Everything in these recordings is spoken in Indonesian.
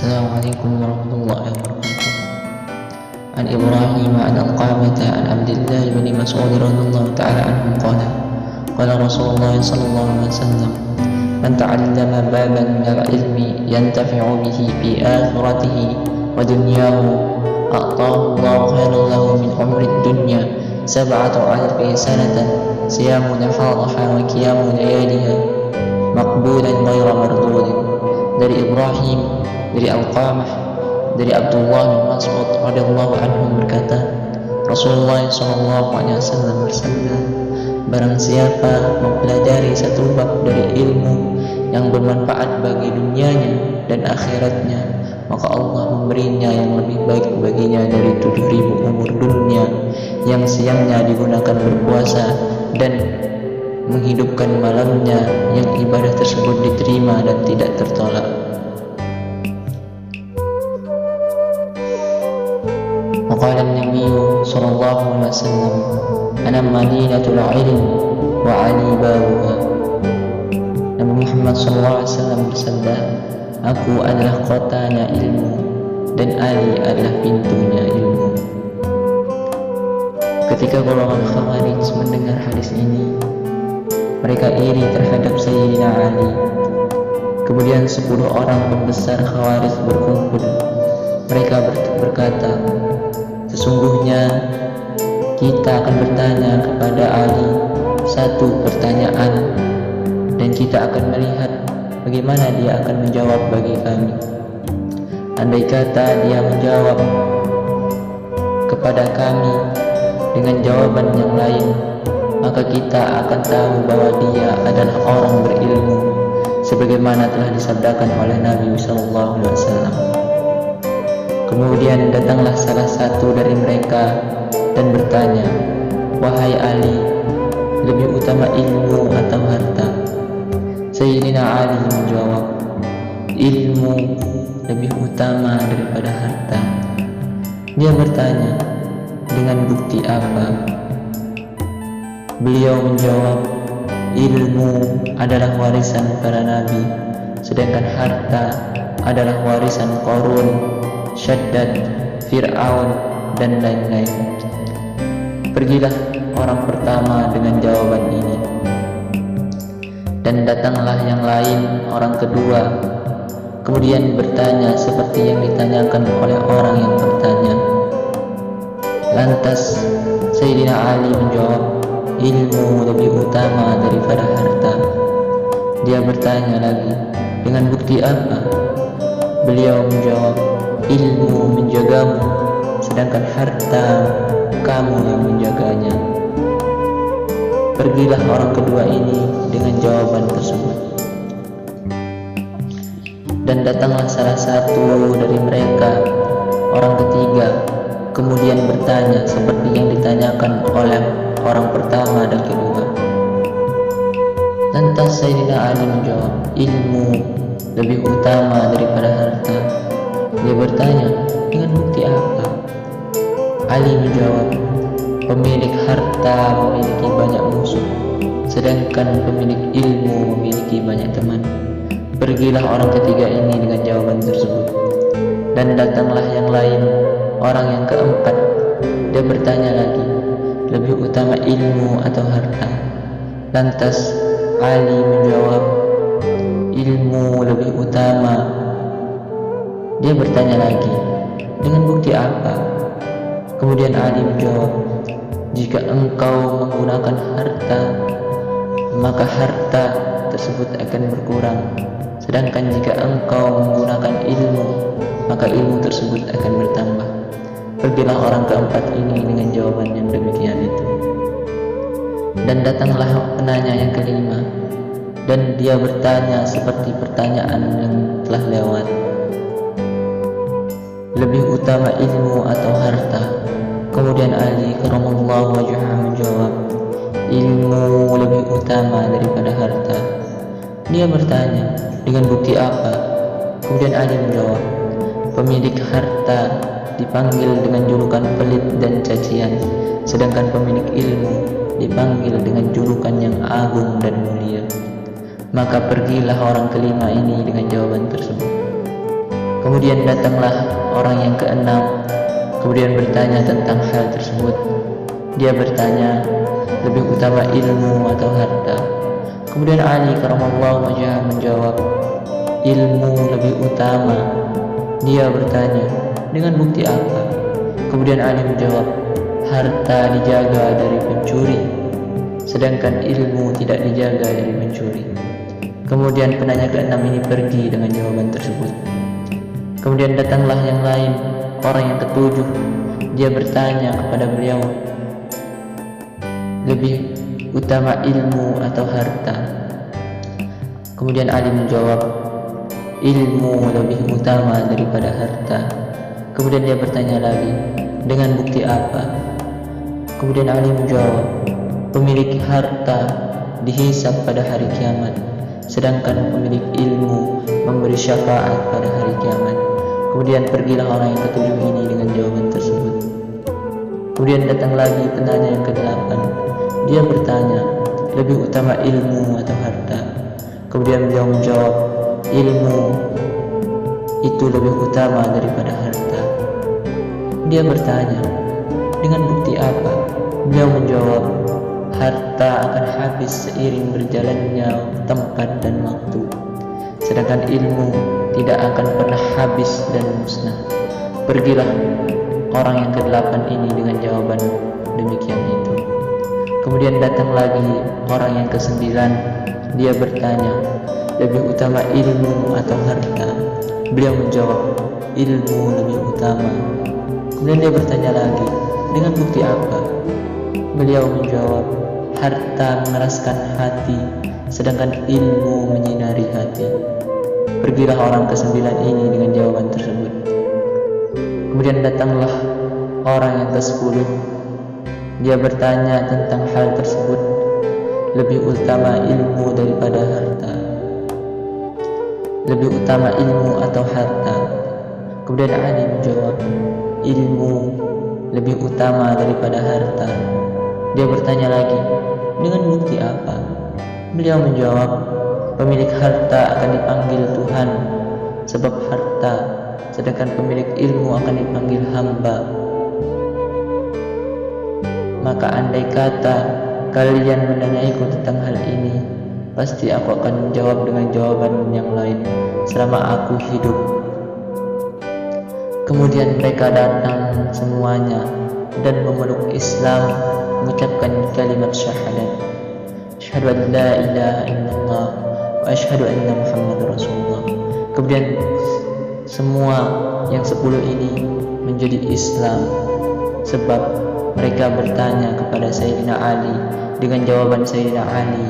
Assalamualaikum warahmatullahi wabarakatuh. An Ibrahim an Alqamah an Abdullah bin Mas'ud radhiyallahu ta'ala anhu qala Rasulullah sallallahu alaihi wasallam man ta'allama baban min al-ilmi yantafi'u bihi fi akhiratihi wa dunyahu a'tahu Allahu khairan lahu min umri dunya 7,000 sanatan siyamu naharaha wa qiyamu layaliha maqbulan ghayra mardudin. Dari Ibrahim, dari Alqamah, dari Abdullah bin Mas'ud radhiyallahu anhu berkata, Rasulullah SAW bersabda, barang siapa mempelajari satu bab dari ilmu yang bermanfaat bagi dunianya dan akhiratnya, maka Allah memberinya yang lebih baik baginya dari 7.000 umur dunia yang siangnya digunakan berpuasa dan menghidupkan malamnya yang ibadah tersebut diterima dan tidak tertolak. Waqala an-nabiy sallallahu alaihi wasallam, ana madinatul ilm wa ali babuha. Nabi Muhammad sallallahu alaihi wasallam bersabda, aku adalah kotanya ilmu dan Ali adalah pintunya ilmu. Ketika golongan Khawarij mendengar hadis ini, mereka iri terhadap Sayyidina Ali. Kemudian 10 orang pembesar Khawarij berkumpul. Mereka berkata, sesungguhnya kita akan bertanya kepada Ali satu pertanyaan dan kita akan melihat bagaimana dia akan menjawab bagi kami. Andai kata dia menjawab kepada kami dengan jawaban yang lain, maka kita akan tahu bahwa dia adalah orang berilmu sebagaimana telah disabdakan oleh Nabi SAW. Kemudian datanglah salah satu dari mereka dan bertanya, wahai Ali, lebih utama ilmu atau harta? Sayyidina Ali menjawab, ilmu lebih utama daripada harta. Dia bertanya, dengan bukti apa? Beliau menjawab, ilmu adalah warisan para nabi, sedangkan harta adalah warisan Qarun, Syaddad, Fir'aun, dan lain-lain. Pergilah orang pertama dengan jawaban ini, dan datanglah yang lain, orang kedua, kemudian bertanya seperti yang ditanyakan oleh orang yang bertanya. Lantas Sayyidina Ali menjawab, ilmu lebih utama daripada harta. Dia bertanya lagi, dengan bukti apa? Beliau menjawab, ilmu menjagamu, sedangkan harta kamu yang menjaganya. Pergilah orang kedua ini dengan jawaban tersebut. Dan datanglah salah satu dari mereka, orang ketiga, kemudian bertanya seperti yang ditanyakan oleh orang pertama dan kedua. Lantas Sayyidina Ali menjawab, ilmu lebih utama daripada harta. Dia bertanya, dengan bukti apa? Ali menjawab, pemilik harta memiliki banyak musuh, sedangkan pemilik ilmu memiliki banyak teman. Pergilah orang ketiga ini dengan jawaban tersebut. Dan datanglah yang lain, orang yang keempat. Dia bertanya lagi, lebih utama ilmu atau harta? Lantas Ali menjawab, ilmu lebih utama. Dia bertanya lagi, dengan bukti apa? Kemudian Ali menjawab, jika engkau menggunakan harta, maka harta tersebut akan berkurang. Sedangkan jika engkau menggunakan ilmu, maka ilmu tersebut akan bertambah. Pergilah orang keempat ini dengan jawaban yang demikian itu. Dan datanglah penanya yang kelima, dan dia bertanya seperti pertanyaan yang telah lewat. Lebih utama ilmu atau harta? Kemudian Ali karramallahu wajhahu menjawab, ilmu lebih utama daripada harta. Dia bertanya, dengan bukti apa? Kemudian Ali menjawab, pemilik harta dipanggil dengan julukan pelit dan cacian, sedangkan pemilik ilmu dipanggil dengan julukan yang agung dan mulia. Maka pergilah orang kelima ini dengan jawaban tersebut. Kemudian datanglah orang yang keenam, kemudian bertanya tentang hal tersebut. Dia bertanya, lebih utama ilmu atau harta? Kemudian Ali karamallahu wajhahu menjawab, ilmu lebih utama. Dia bertanya, dengan bukti apa? Kemudian Ali menjawab, harta dijaga dari pencuri, sedangkan ilmu tidak dijaga dari pencuri. Kemudian penanya keenam ini pergi dengan jawaban tersebut. Kemudian datanglah yang lain, orang yang ketujuh. Dia bertanya kepada beliau, lebih utama ilmu atau harta? Kemudian Ali menjawab, ilmu lebih utama daripada harta. Kemudian dia bertanya lagi, dengan bukti apa? Kemudian Ali menjawab, pemilik harta dihisab pada hari kiamat, sedangkan pemilik ilmu memberi syafaat pada hari kiamat. Kemudian pergilah orang yang ketujuh ini dengan jawaban tersebut. Kemudian datang lagi penanya yang kedelapan. Dia bertanya, lebih utama ilmu atau harta? Kemudian beliau menjawab, ilmu itu lebih utama daripada harta. Dia bertanya, dengan bukti apa? Beliau menjawab, harta akan habis seiring berjalannya tempat dan waktu, sedangkan ilmu tidak akan pernah habis dan musnah. Pergilah orang yang kedelapan ini dengan jawaban demikian itu. Kemudian datang lagi orang yang kesembilan. Dia bertanya, lebih utama ilmu atau harta? Beliau menjawab, ilmu lebih utama. Kemudian dia bertanya lagi, dengan bukti apa? Beliau menjawab, harta mengeraskan hati, sedangkan ilmu menyinari hati. Pergilah orang kesembilan ini dengan jawaban tersebut. Kemudian datanglah orang yang ke-10. Dia bertanya tentang hal tersebut, lebih utama ilmu daripada harta? Lebih utama ilmu atau harta? Kemudian Ali menjawab, ilmu lebih utama daripada harta. Dia bertanya lagi, dengan bukti apa? Beliau menjawab, pemilik harta akan dipanggil Tuhan sebab harta, sedangkan pemilik ilmu akan dipanggil hamba. Maka andai kata kalian menanyaiku tentang hal ini, pasti aku akan menjawab dengan jawaban yang lain selama aku hidup. Kemudian mereka datang semuanya dan memeluk Islam, mengucapkan kalimat syahadat, asyhadu an la ilaha illallah wa asyhadu anna Muhammadar Rasulullah. Kemudian semua yang 10 ini menjadi Islam sebab mereka bertanya kepada Sayyidina Ali dengan jawaban Sayyidina Ali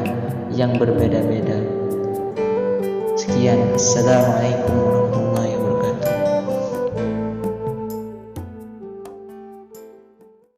yang berbeda-beda. Sekian, assalamualaikum warahmatullahi wabarakatuh.